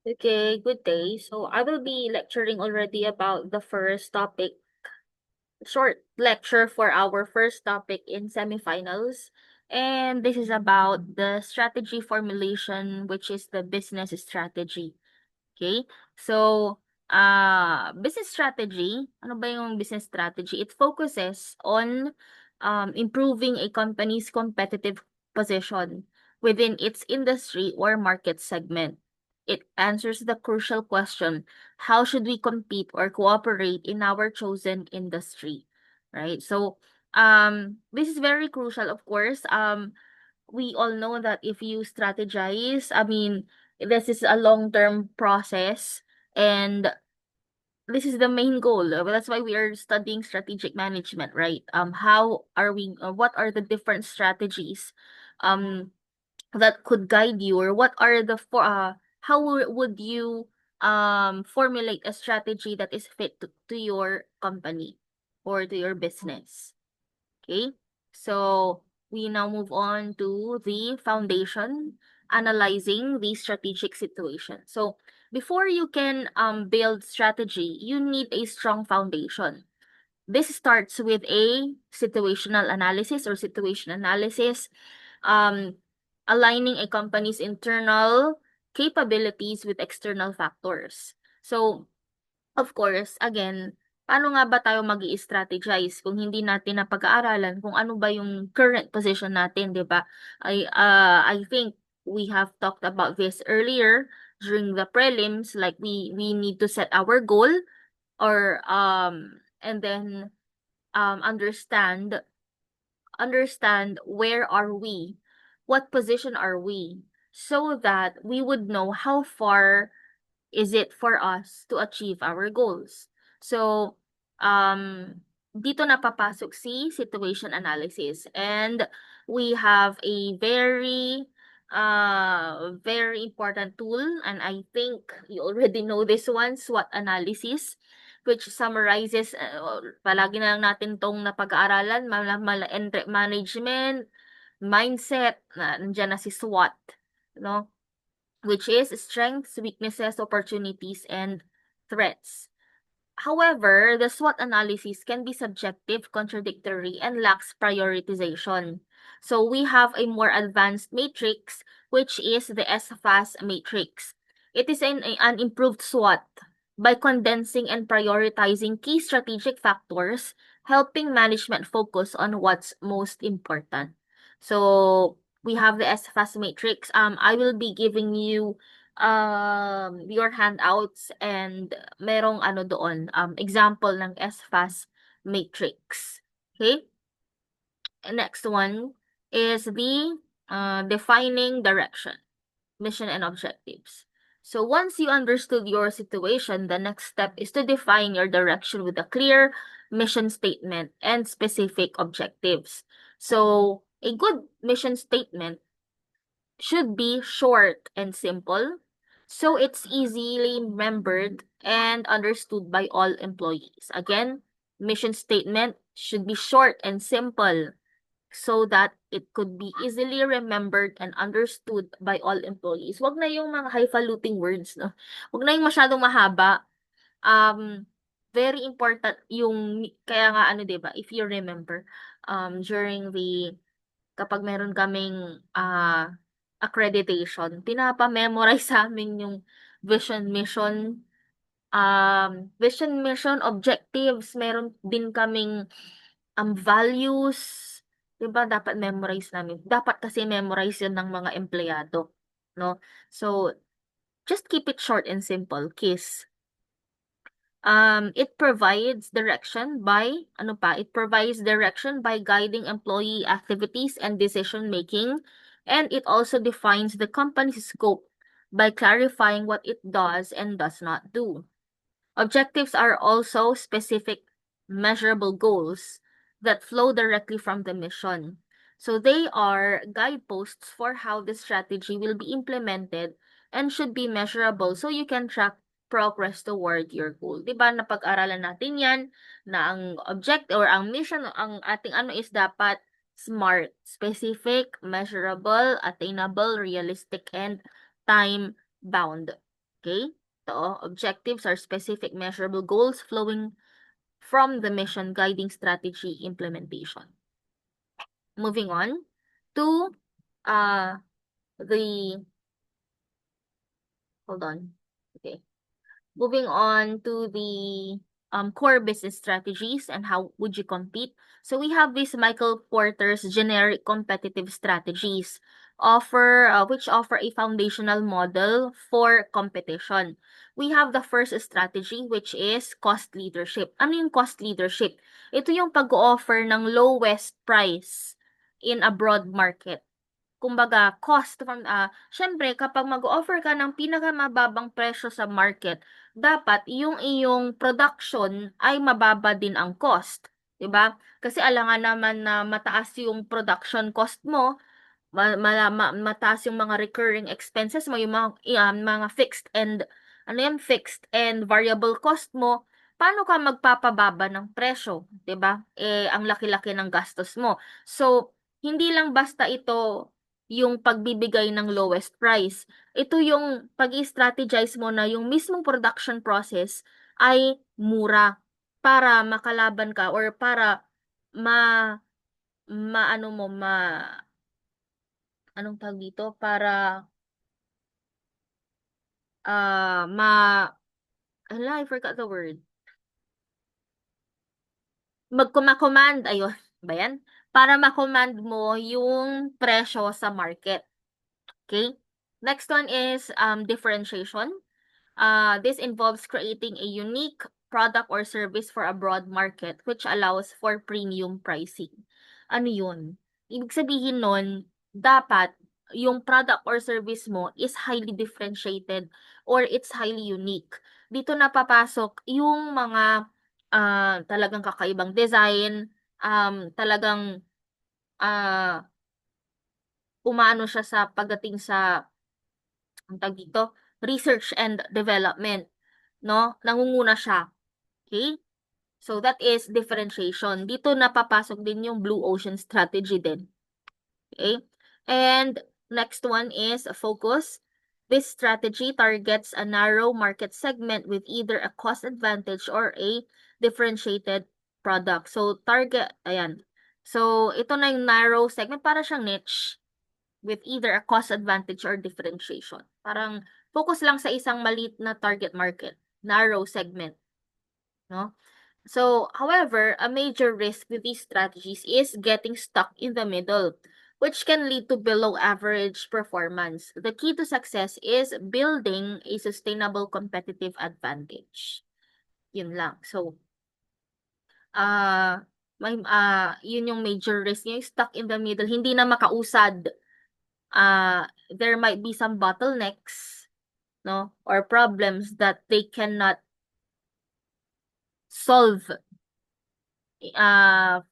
Okay, good day. So I will be lecturing already about the first topic, short lecture for our first topic in semifinals. And this is about the strategy formulation, which is the business strategy. Okay? So, business strategy, ano ba yung business strategy? It focuses on improving a company's competitive position within its industry or market segment. It answers the crucial question, how should we compete or cooperate in our chosen industry? Right? So, this is very crucial, of course. We all know that if you strategize, I mean, this is a long-term process and this is the main goal. That's why we are studying strategic management, right? How are we, what are the different strategies um that could guide you, or what are the how would you formulate a strategy that is fit to your company or to your business? Okay, so we now move on to the foundation, analyzing the strategic situation. So before you can build strategy, you need a strong foundation. This starts with a situational analysis or situation analysis, um, aligning a company's internal capabilities with external factors. So of course, again, paano nga ba tayo mag-i-strategize kung hindi natin napag-aaralan kung ano ba yung current position natin, 'di ba? I think we have talked about this earlier during the prelims, like we need to set our goal, or and then understand where are we, what position are we, so that we would know how far is it for us to achieve our goals. So, dito na papasok si situation analysis, and we have a very important tool, and I think you already know this one, SWOT analysis, which summarizes, palagi na lang natin 'tong napag-aaralan, management, mindset, nandiyan na si SWOT, 'no? Which is strengths, weaknesses, opportunities, and threats. However, the SWOT analysis can be subjective, contradictory, and lacks prioritization. So we have a more advanced matrix, which is the SFAS matrix. It is an improved SWOT by condensing and prioritizing key strategic factors, helping management focus on what's most important. So we have the SFAS matrix. I will be giving you your handouts, and merong ano doon, example ng SFAS matrix. Okay? And next one is the defining direction, mission, and objectives. So once you understood your situation, the next step is to define your direction with a clear mission statement and specific objectives. So a good mission statement should be short and simple, so it's easily remembered and understood by all employees. Again, mission statement should be short and simple so that it could be easily remembered and understood by all employees. Wag na yung mga highfalutin words, no? Wag na yung masyadong mahaba. Um, Very important yung, kaya nga ano, 'di ba, if you remember, during the kapag meron kaming, accreditation, pinapa-memorize sa'min yung vision, mission, objectives. Meron din kaming, values, 'di ba dapat memorize namin. Dapat kasi memorize 'yun ng mga empleyado, 'no? So, just keep it short and simple, KISS. It provides direction by it provides direction by guiding employee activities and decision making, and it also defines the company's scope by clarifying what it does and does not do. Objectives are also specific, measurable goals that flow directly from the mission. So they are guideposts for how the strategy will be implemented and should be measurable so you can track progress toward your goal. 'Di ba napag-aralan natin 'yan na ang object or ang mission, ang ating ano is dapat SMART, specific, measurable, attainable, realistic, and time bound. Okay? So, objectives are specific measurable goals flowing from the mission guiding strategy implementation. Moving on to uh the hold on. Okay. Moving on to the core business strategies and how would you compete. So we have this Michael Porter's generic competitive strategies which offer a foundational model for competition. We have the first strategy which is cost leadership. Ano yung cost leadership? Ito yung pag-offer ng lowest price in a broad market. Kumbaga, cost from, syempre, kapag mag-offer ka ng pinakamababang presyo sa market, dapat yung iyong production ay mababa din ang cost. 'Di ba? Kasi alangan naman na mataas yung production cost mo, mataas yung mga recurring expenses mo, yung mga fixed and fixed and variable cost mo, paano ka magpapababa ng presyo, 'di ba? Ang laki-laki ng gastos mo. So, hindi lang basta ito yung pagbibigay ng lowest price. Ito yung pag-i-strategize mo na yung mismong production process ay mura para makalaban ka or para ma maano mo anong tawag dito? Para, ah, ma hala, I forgot the word. Ma-command, ayun, ba yan? Para ma-command mo yung presyo sa market. Okay? Next one is differentiation. This involves creating a unique product or service for a broad market which allows for premium pricing. Ano yun? Ibig sabihin nun, dapat yung product or service mo is highly differentiated or it's highly unique. Dito na papasok yung mga talagang kakaibang design, talagang ah, umaano siya sa pagdating sa ang tawag dito, research and development, 'no? Nangunguna siya, okay? So that is differentiation. Dito napapasok din yung blue ocean strategy din, okay? And next one is focus. This strategy targets a narrow market segment with either a cost advantage or a differentiated product. So target, ayan. So ito na yung narrow segment, para siyang niche with either a cost advantage or differentiation. Parang focus lang sa isang maliit na target market, narrow segment, no? So, however, a major risk with these strategies is getting stuck in the middle, which can lead to below average performance. The key to success is building a sustainable competitive advantage. Yun lang. So, yun yung major risk, yung stuck in the middle, hindi na makausad. There might be some bottlenecks, no, or problems that they cannot solve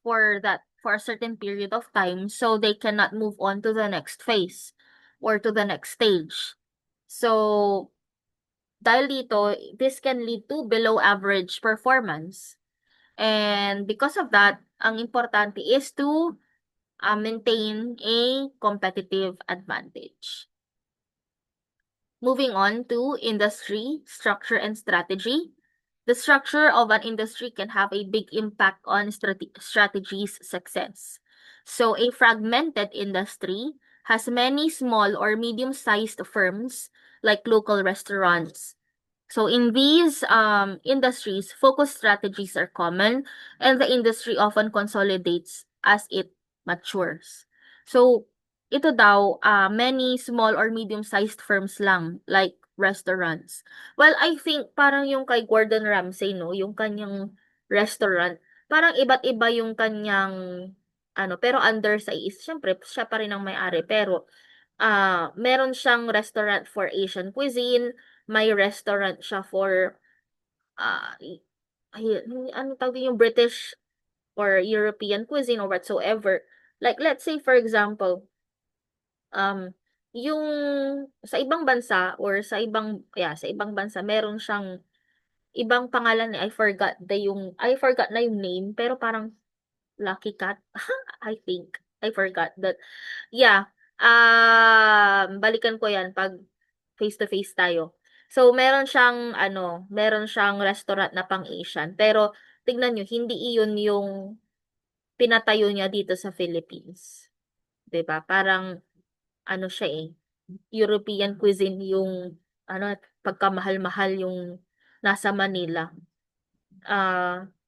for a certain period of time, so they cannot move on to the next phase or to the next stage. So dahil dito, this can lead to below average performance, and because of that, ang importante is to maintain a competitive advantage. Moving on to industry structure and strategy. The structure of an industry can have a big impact on strategy's success. So, a fragmented industry has many small or medium-sized firms like local restaurants. So, in these industries, focus strategies are common, and the industry often consolidates as it matures. So, ito daw, many small or medium-sized firms lang, like restaurants. Well, I think parang yung kay Gordon Ramsay, no, yung kanyang restaurant, parang iba't iba yung kanyang, pero under sa syempre, siya pa rin ang may-ari, pero, meron siyang restaurant for Asian cuisine, may restaurant siya for, ah, i ano tawag yung British or European cuisine or whatsoever. Like, let's say, for example, um, yung sa ibang bansa or sa ibang bansa meron siyang ibang pangalan, I forgot na yung name, pero parang Lucky Cat, I think. I forgot that. Yeah, balikan ko 'yan 'pag face to face tayo. So, meron siyang restaurant na pang-Asian. Pero, tignan nyo, hindi iyon yung pinatayo niya dito sa Philippines. 'Di ba? Parang, ano siya eh, European cuisine yung, pagkamahal-mahal yung nasa Manila.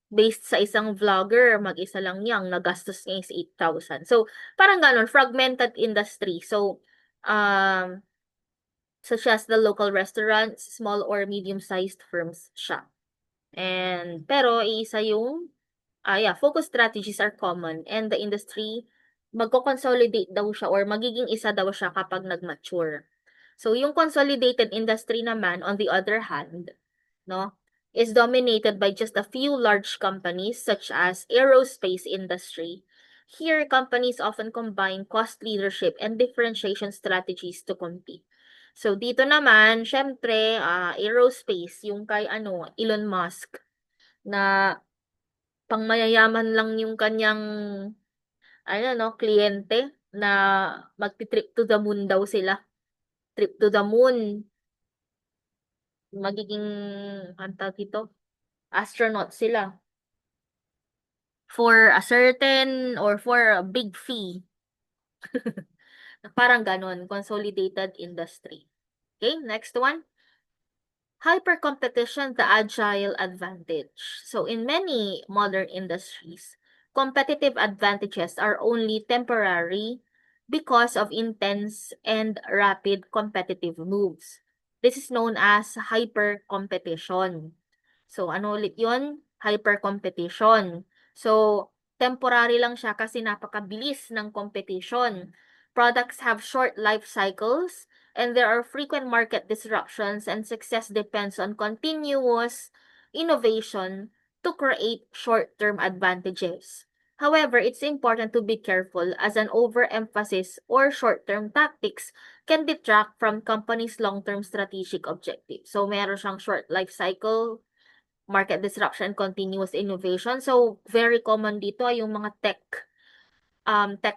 Based sa isang vlogger, mag-isa lang niyang nagastos niya is 8,000. So, parang ganon, fragmented industry. So, um, such as the local restaurants, small or medium-sized firms siya. Pero isa yung, focus strategies are common and the industry magko-consolidate daw siya or magiging isa daw siya kapag nag-mature. So, yung consolidated industry naman, on the other hand, no, is dominated by just a few large companies such as aerospace industry. Here, companies often combine cost leadership and differentiation strategies to compete. So, dito naman, syempre, aerospace, yung kay Elon Musk, na pangmayayaman lang yung kanyang, kliyente, na magti-trip to the moon daw sila. Trip to the moon, magiging, ang tawag dito, astronaut sila for a certain or for a big fee. Parang ganon, consolidated industry. Okay, next one. Hyper competition, the agile advantage. So in many modern industries, competitive advantages are only temporary because of intense and rapid competitive moves. This is known as hyper competition. So ano ulit 'yun? Hyper competition. So temporary lang siya kasi napakabilis ng competition. Products have short life cycles and there are frequent market disruptions, and success depends on continuous innovation to create short-term advantages. However, it's important to be careful as an overemphasis or short-term tactics can detract from companies' long-term strategic objectives. So, meron siyang short life cycle, market disruption, continuous innovation. So, very common dito ay yung mga tech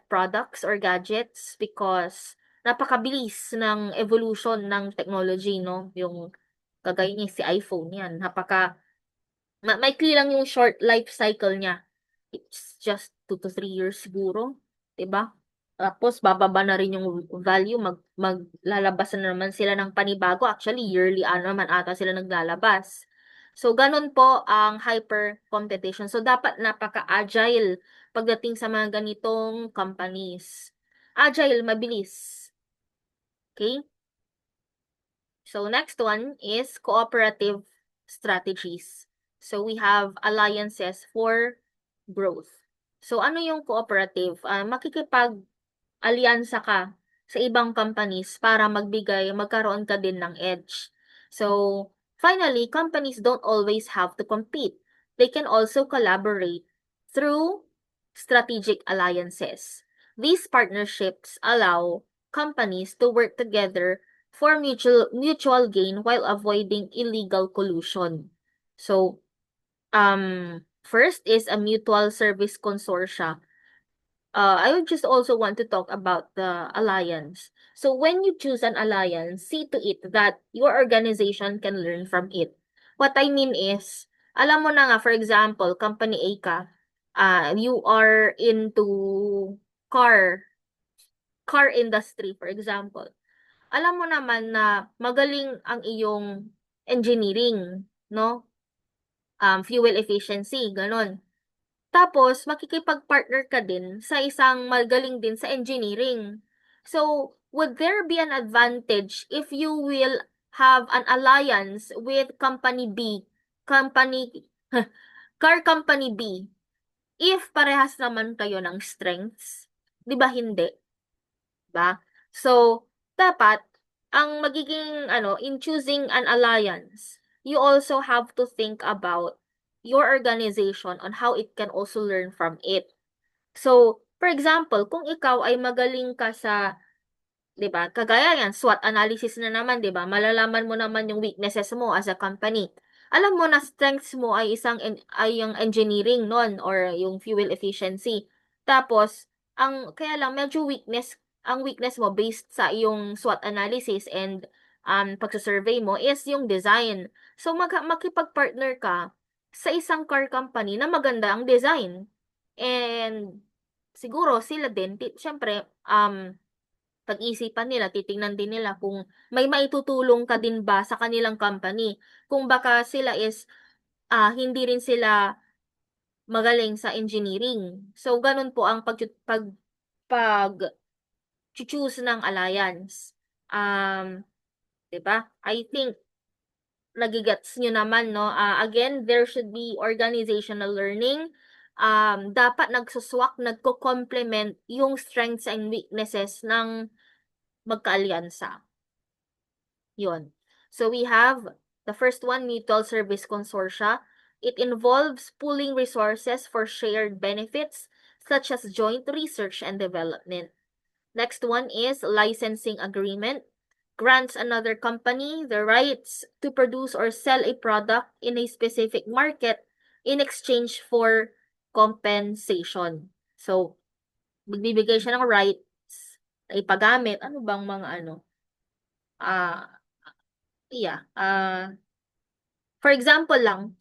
products or gadgets because napakabilis ng evolution ng technology, no? Yung kagaya niya si iPhone yan, maikli lang yung short life cycle niya. It's just 2 to 3 years siguro, 'di ba? Tapos bababa na rin yung value, maglalabas na naman sila ng panibago. Actually, yearly naman ata sila naglalabas. So, ganun po ang hyper competition. So, dapat napaka-agile pagdating sa mga ganitong companies. Agile, mabilis. Okay? So, next one is cooperative strategies. So, we have alliances for growth. So, ano yung cooperative? Makikipag-alyansa ka sa ibang companies para magkaroon ka din ng edge. So, finally, companies don't always have to compete. They can also collaborate through strategic alliances. These partnerships allow companies to work together for mutual gain while avoiding illegal collusion. So, first is a mutual service consortia. I would just also want to talk about the alliance. So when you choose an alliance, see to it that your organization can learn from it. What I mean is, alam mo na nga, for example, company A ka, you are into car, car industry, for example. Alam mo naman na magaling ang iyong engineering, no? Fuel efficiency, ganon. Tapos, makikipag-partner ka din sa isang magaling din sa engineering. So, would there be an advantage if you will have an alliance with company B, company, car company B, if parehas naman kayo ng strengths? Di ba hindi? Ba? So, dapat, ang magiging, in choosing an alliance, you also have to think about your organization on how it can also learn from it. So, for example, kung ikaw ay magaling ka sa, 'di ba? Kagaya yan, SWOT analysis na naman, 'di ba? Malalaman mo naman yung weaknesses mo as a company. Alam mo na strengths mo ay ay yung engineering non or yung fuel efficiency. Tapos, kaya lang medyo ang weakness mo based sa iyong SWOT analysis and pagsa-survey mo is yung design. So makipag-partner ka sa isang car company na maganda ang design. And siguro sila din, syempre, pag-isipan nila, titingnan din nila kung may maitutulong ka din ba sa kanilang company. Kung baka sila is hindi rin sila magaling sa engineering. So ganun po ang pag choose ng alliance. 'Di ba? I think nagigets nyo naman, no? Again, there should be organizational learning. Dapat nagsuswak, nagko-complement yung strengths and weaknesses ng magkaalyansa. Yun. So we have the first one, mutual service consortia. It involves pooling resources for shared benefits such as joint research and development. Next one is licensing agreement. Grants another company the rights to produce or sell a product in a specific market in exchange for compensation. So, magbibigay siya ng rights na ipagamit. Ano bang mga ano? Ah, yeah. For example lang,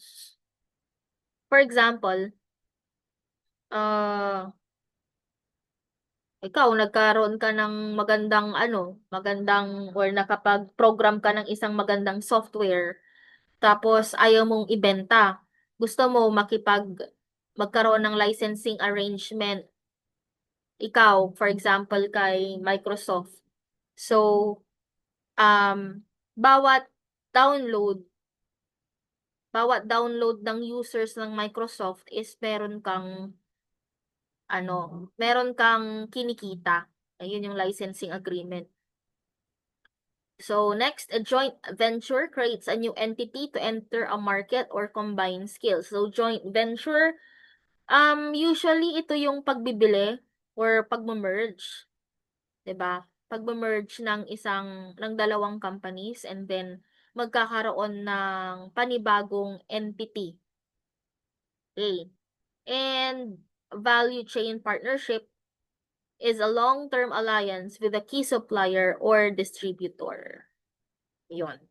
for example, ah, ikaw nagkaroon ka ng magandang ano, magandang or nakapag-program ka ng isang magandang software, tapos ayaw mong ibenta. Gusto mo magkaroon ng licensing arrangement, ikaw, for example, kay Microsoft. So, bawat download, bawat download ng users ng Microsoft is meron kang kinikita. Ayun yung licensing agreement. So next, a joint venture creates a new entity to enter a market or combine skills. So joint venture, usually ito yung pagbibili or pagme-merge, 'di ba? Pagme-merge ng dalawang companies and then magkakaroon ng panibagong entity. Okay. And value chain partnership is a long-term alliance with a key supplier or distributor. Yon.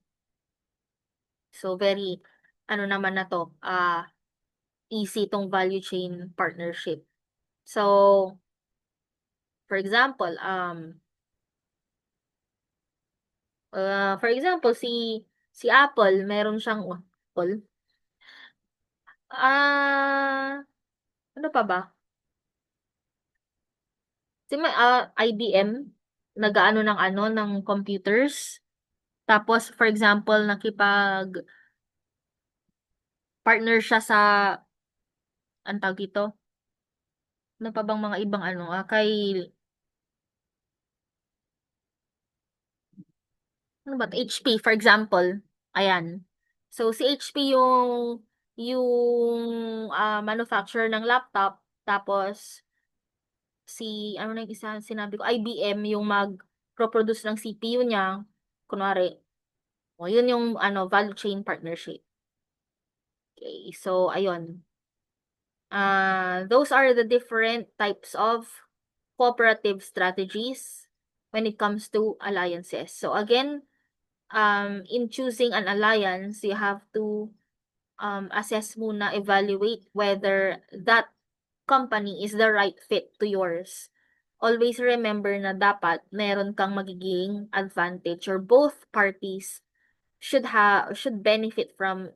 So, very, ano naman na to, easy tong value chain partnership. So, for example, si Apple, meron siyang, Apple, ano pa ba? IBM, nag-aano ng computers. Tapos, for example, nakipag-partner siya sa, ang tawag dito, ano pa bang mga ibang ano ba, HP, for example. Ayan. So, si HP yung manufacturer ng laptop, tapos, ano na yung isa, sinabi ko, IBM, yung mag-produce ng CPU niya, kunwari, o, yun yung, value chain partnership. Okay, so, ayun. Those are the different types of cooperative strategies when it comes to alliances. So again, in choosing an alliance, you have to assess muna, evaluate whether that company is the right fit to yours. Always remember na dapat meron kang magiging advantage or both parties should benefit from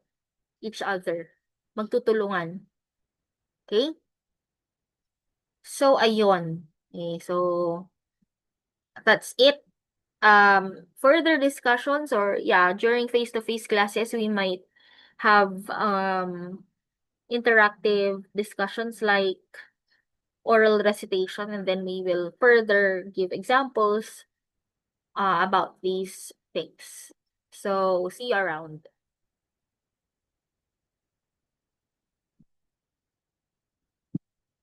each other. Magtutulungan. Okay? So, ayun. Okay, so, that's it. Further discussions or, yeah, during face-to-face classes, we might have interactive discussions like oral recitation, and then we will further give examples about these things. So, see you around.